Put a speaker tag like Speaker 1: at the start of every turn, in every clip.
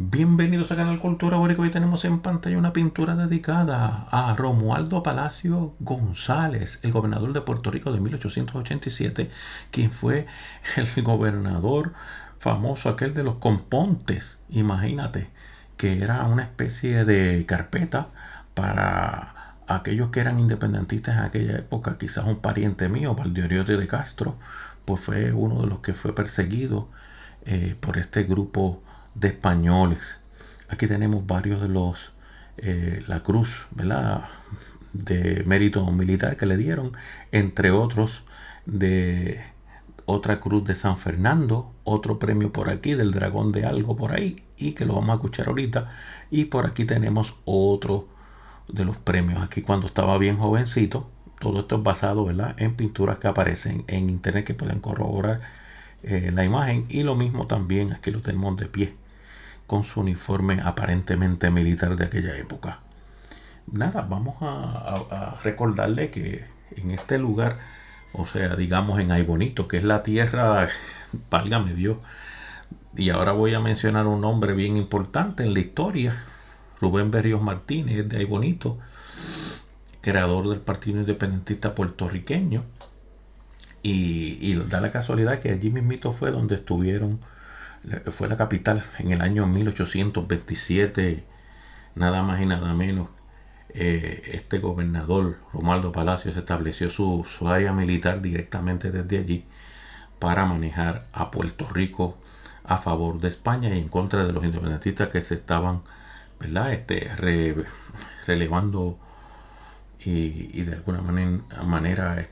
Speaker 1: Bienvenidos a Canal Cultura Bórica. Hoy tenemos en pantalla una pintura dedicada a Romualdo Palacio González, el gobernador de Puerto Rico de 1887, quien fue el gobernador famoso aquel de los compontes. Imagínate, que era una especie de carpeta para aquellos que eran independentistas en aquella época. Quizás un pariente mío, Valdoriotti de Castro, pues fue uno de los que fue perseguido por este grupo de españoles. Aquí tenemos varios de los la cruz, ¿verdad?, de mérito militar que le dieron, entre otros de otra cruz de San Fernando, otro premio por aquí del dragón de algo por ahí, y que lo vamos a escuchar ahorita. Y por aquí tenemos otro de los premios aquí cuando estaba bien jovencito. Todo esto es basado, ¿verdad?, en pinturas que aparecen en internet que pueden corroborar la imagen. Y lo mismo también aquí lo tenemos de pie con su uniforme aparentemente militar de aquella época. Nada, vamos a recordarle que en este lugar, o sea, digamos en Aybonito, que es la tierra, válgame Dios, y ahora voy a mencionar un nombre bien importante en la historia. Rubén Berríos Martínez, de Aybonito, creador del Partido Independentista puertorriqueño, y da la casualidad que allí mismito fue donde estuvieron, fue la capital en el año 1827, nada más y nada menos. Este gobernador Romualdo Palacio estableció su área militar directamente desde allí para manejar a Puerto Rico a favor de España y en contra de los independentistas que se estaban, ¿verdad?, relevando y de alguna manera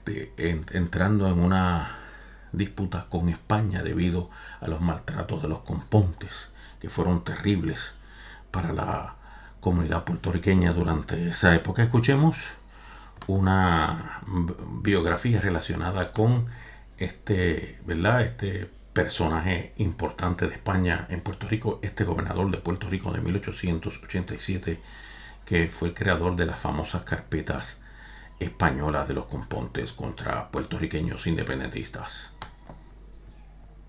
Speaker 1: entrando en una disputa con España debido a los maltratos de los compontes, que fueron terribles para la comunidad puertorriqueña durante esa época. Escuchemos una biografía relacionada con ¿verdad?, este personaje importante de España en Puerto Rico, este gobernador de Puerto Rico de 1887, que fue el creador de las famosas carpetas españolas de los compontes contra puertorriqueños independentistas.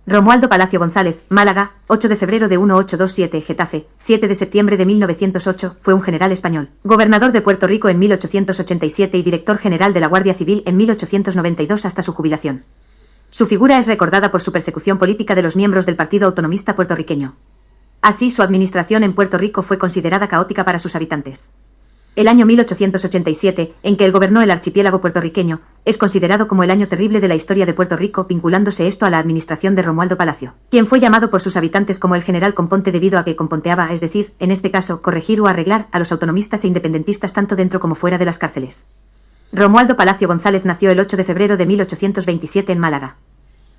Speaker 2: Romualdo Palacio González, Málaga, 8 de febrero de 1827, Getafe, 7 de septiembre de 1908, fue un general español, gobernador de Puerto Rico en 1887 y director general de la Guardia Civil en 1892 hasta su jubilación. Su figura es recordada por su persecución política de los miembros del Partido Autonomista puertorriqueño. Así, su administración en Puerto Rico fue considerada caótica para sus habitantes. El año 1887, en que él gobernó el archipiélago puertorriqueño, es considerado como el año terrible de la historia de Puerto Rico, vinculándose esto a la administración de Romualdo Palacio, quien fue llamado por sus habitantes como el general componte debido a que componteaba, es decir, en este caso, corregir o arreglar a los autonomistas e independentistas tanto dentro como fuera de las cárceles. Romualdo Palacio González nació el 8 de febrero de 1827 en Málaga.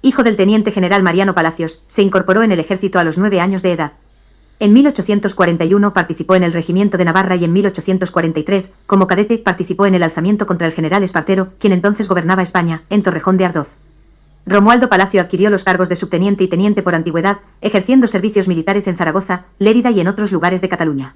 Speaker 2: Hijo del teniente general Mariano Palacios, se incorporó en el ejército a los 9 años de edad. En 1841 participó en el Regimiento de Navarra y en 1843, como cadete, participó en el alzamiento contra el general Espartero, quien entonces gobernaba España, en Torrejón de Ardoz. Romualdo Palacio adquirió los cargos de subteniente y teniente por antigüedad, ejerciendo servicios militares en Zaragoza, Lérida y en otros lugares de Cataluña.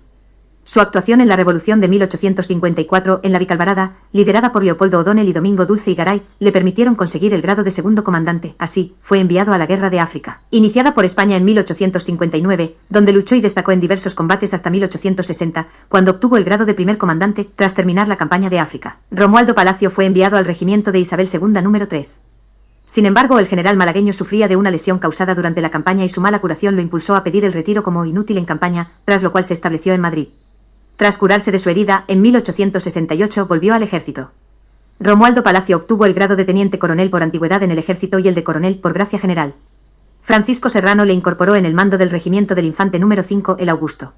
Speaker 2: Su actuación en la Revolución de 1854 en la Vicalvarada, liderada por Leopoldo O'Donnell y Domingo Dulce y Garay, le permitieron conseguir el grado de segundo comandante. Así, fue enviado a la Guerra de África, iniciada por España en 1859, donde luchó y destacó en diversos combates hasta 1860, cuando obtuvo el grado de primer comandante, tras terminar la campaña de África. Romualdo Palacio fue enviado al regimiento de Isabel II número 3. Sin embargo, el general malagueño sufría de una lesión causada durante la campaña y su mala curación lo impulsó a pedir el retiro como inútil en campaña, tras lo cual se estableció en Madrid. Tras curarse de su herida, en 1868 volvió al ejército. Romualdo Palacio obtuvo el grado de teniente coronel por antigüedad en el ejército y el de coronel por gracia general. Francisco Serrano le incorporó en el mando del regimiento del infante número 5, el Augusto.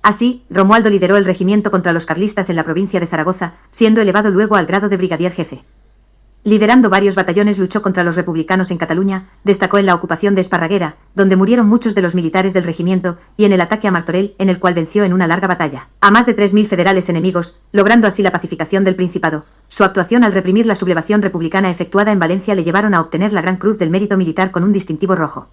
Speaker 2: Así, Romualdo lideró el regimiento contra los carlistas en la provincia de Zaragoza, siendo elevado luego al grado de brigadier jefe. Liderando varios batallones luchó contra los republicanos en Cataluña, destacó en la ocupación de Esparraguera, donde murieron muchos de los militares del regimiento, y en el ataque a Martorell, en el cual venció en una larga batalla a más de 3.000 federales enemigos, logrando así la pacificación del Principado. Su actuación al reprimir la sublevación republicana efectuada en Valencia le llevaron a obtener la Gran Cruz del Mérito Militar con un distintivo rojo.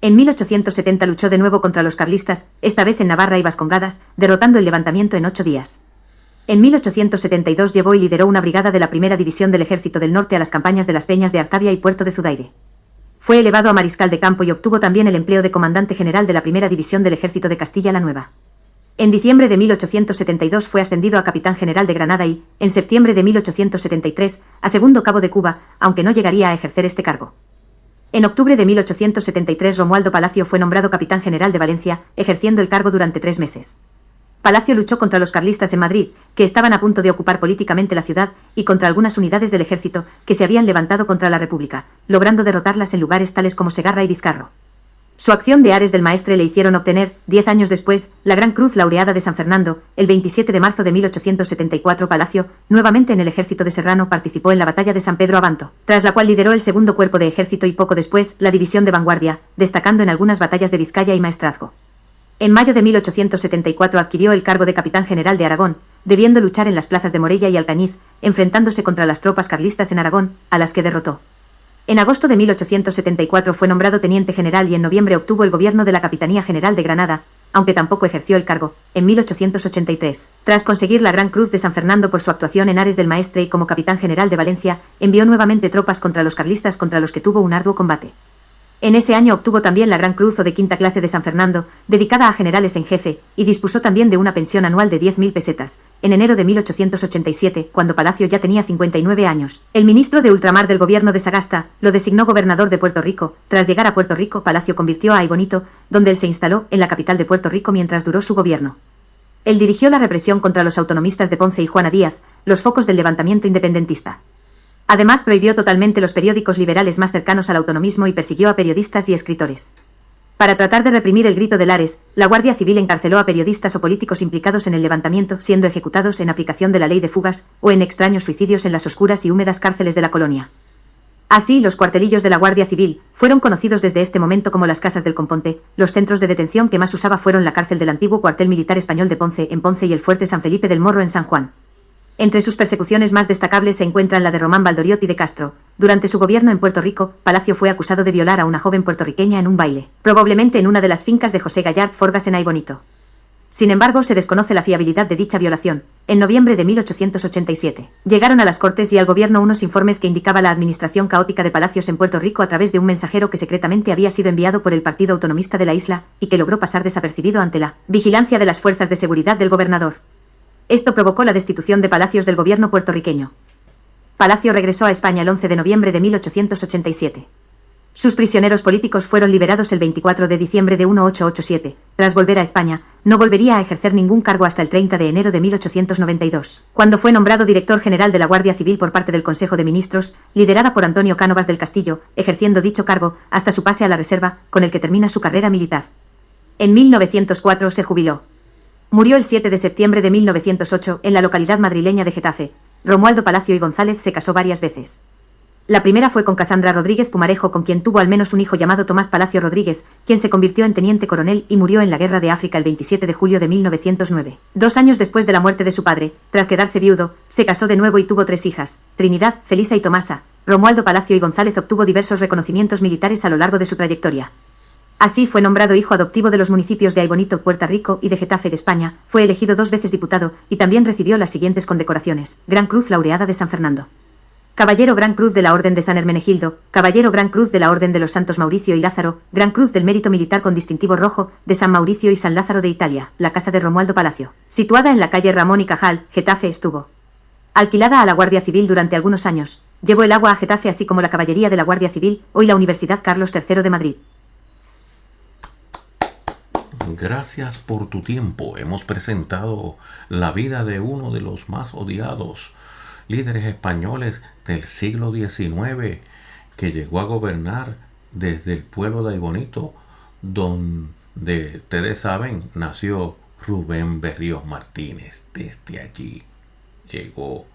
Speaker 2: En 1870 luchó de nuevo contra los carlistas, esta vez en Navarra y Vascongadas, derrotando el levantamiento en 8 días. En 1872 llevó y lideró una brigada de la Primera División del Ejército del Norte a las campañas de Las Peñas de Artavia y Puerto de Zudaire. Fue elevado a mariscal de campo y obtuvo también el empleo de comandante general de la primera división del ejército de Castilla la Nueva. En diciembre de 1872 fue ascendido a capitán general de Granada y, en septiembre de 1873, a segundo cabo de Cuba, aunque no llegaría a ejercer este cargo. En octubre de 1873 Romualdo Palacio fue nombrado capitán general de Valencia, ejerciendo el cargo durante 3 meses. Palacio luchó contra los carlistas en Madrid, que estaban a punto de ocupar políticamente la ciudad, y contra algunas unidades del ejército que se habían levantado contra la República, logrando derrotarlas en lugares tales como Segarra y Vizcarro. Su acción de Ares del Maestre le hicieron obtener, 10 años después, la Gran Cruz Laureada de San Fernando. El 27 de marzo de 1874 Palacio, nuevamente en el ejército de Serrano, participó en la batalla de San Pedro Abanto, tras la cual lideró el segundo cuerpo de ejército y poco después, la división de vanguardia, destacando en algunas batallas de Vizcaya y Maestrazgo. En mayo de 1874 adquirió el cargo de capitán general de Aragón, debiendo luchar en las plazas de Morella y Alcañiz, enfrentándose contra las tropas carlistas en Aragón, a las que derrotó. En agosto de 1874 fue nombrado teniente general y en noviembre obtuvo el gobierno de la Capitanía General de Granada, aunque tampoco ejerció el cargo, en 1883. Tras conseguir la Gran Cruz de San Fernando por su actuación en Ares del Maestre y como capitán general de Valencia, envió nuevamente tropas contra los carlistas contra los que tuvo un arduo combate. En ese año obtuvo también la Gran Cruz o de quinta clase de San Fernando, dedicada a generales en jefe, y dispuso también de una pensión anual de 10.000 pesetas. En enero de 1887, cuando Palacio ya tenía 59 años, el ministro de Ultramar del gobierno de Sagasta lo designó gobernador de Puerto Rico. Tras llegar a Puerto Rico, Palacio convirtió a Aybonito, donde él se instaló, en la capital de Puerto Rico mientras duró su gobierno. Él dirigió la represión contra los autonomistas de Ponce y Juana Díaz, los focos del levantamiento independentista. Además, prohibió totalmente los periódicos liberales más cercanos al autonomismo y persiguió a periodistas y escritores. Para tratar de reprimir el grito de Ares, la Guardia Civil encarceló a periodistas o políticos implicados en el levantamiento, siendo ejecutados en aplicación de la ley de fugas, o en extraños suicidios en las oscuras y húmedas cárceles de la colonia. Así, los cuartelillos de la Guardia Civil fueron conocidos desde este momento como las casas del componte. Los centros de detención que más usaba fueron la cárcel del antiguo cuartel militar español de Ponce, en Ponce, y el fuerte San Felipe del Morro, en San Juan. Entre sus persecuciones más destacables se encuentran la de Román Valdoriotti de Castro. Durante su gobierno en Puerto Rico, Palacio fue acusado de violar a una joven puertorriqueña en un baile, probablemente en una de las fincas de José Gallard Forgas en Aybonito. Sin embargo, se desconoce la fiabilidad de dicha violación. En noviembre de 1887, llegaron a las Cortes y al gobierno unos informes que indicaba la administración caótica de Palacios en Puerto Rico a través de un mensajero que secretamente había sido enviado por el Partido Autonomista de la isla y que logró pasar desapercibido ante la vigilancia de las fuerzas de seguridad del gobernador. Esto provocó la destitución de Palacios del gobierno puertorriqueño. Palacio regresó a España el 11 de noviembre de 1887. Sus prisioneros políticos fueron liberados el 24 de diciembre de 1887. Tras volver a España, no volvería a ejercer ningún cargo hasta el 30 de enero de 1892, cuando fue nombrado director general de la Guardia Civil por parte del Consejo de Ministros, liderada por Antonio Cánovas del Castillo, ejerciendo dicho cargo hasta su pase a la reserva, con el que termina su carrera militar. En 1904 se jubiló. Murió el 7 de septiembre de 1908 en la localidad madrileña de Getafe. Romualdo Palacio y González se casó varias veces. La primera fue con Casandra Rodríguez Pumarejo, con quien tuvo al menos un hijo llamado Tomás Palacio Rodríguez, quien se convirtió en teniente coronel y murió en la Guerra de África el 27 de julio de 1909. 2 años después de la muerte de su padre, tras quedarse viudo, se casó de nuevo y tuvo 3 hijas, Trinidad, Felisa y Tomasa. Romualdo Palacio y González obtuvo diversos reconocimientos militares a lo largo de su trayectoria. Así fue nombrado hijo adoptivo de los municipios de Aybonito, Puerto Rico, y de Getafe de España. Fue elegido 2 veces diputado, y también recibió las siguientes condecoraciones: Gran Cruz Laureada de San Fernando, Caballero Gran Cruz de la Orden de San Hermenegildo, Caballero Gran Cruz de la Orden de los Santos Mauricio y Lázaro, Gran Cruz del Mérito Militar con distintivo rojo, de San Mauricio y San Lázaro de Italia. La casa de Romualdo Palacio, situada en la calle Ramón y Cajal, Getafe, estuvo alquilada a la Guardia Civil durante algunos años. Llevó el agua a Getafe, así como la caballería de la Guardia Civil, hoy la Universidad Carlos III de Madrid.
Speaker 1: Gracias por tu tiempo. Hemos presentado la vida de uno de los más odiados líderes españoles del siglo XIX, que llegó a gobernar desde el pueblo de Aybonito, donde ustedes saben nació Rubén Berríos Martínez. Desde allí llegó,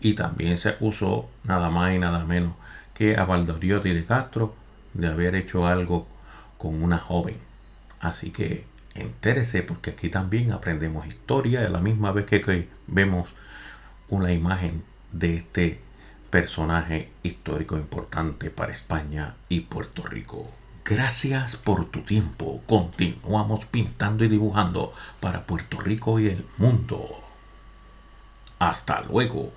Speaker 1: y también se acusó nada más y nada menos que a Valdoriotti de Castro de haber hecho algo con una joven. Así que entérese, porque aquí también aprendemos historia a la misma vez que vemos una imagen de este personaje histórico importante para España y Puerto Rico. Gracias por tu tiempo. Continuamos pintando y dibujando para Puerto Rico y el mundo. Hasta luego.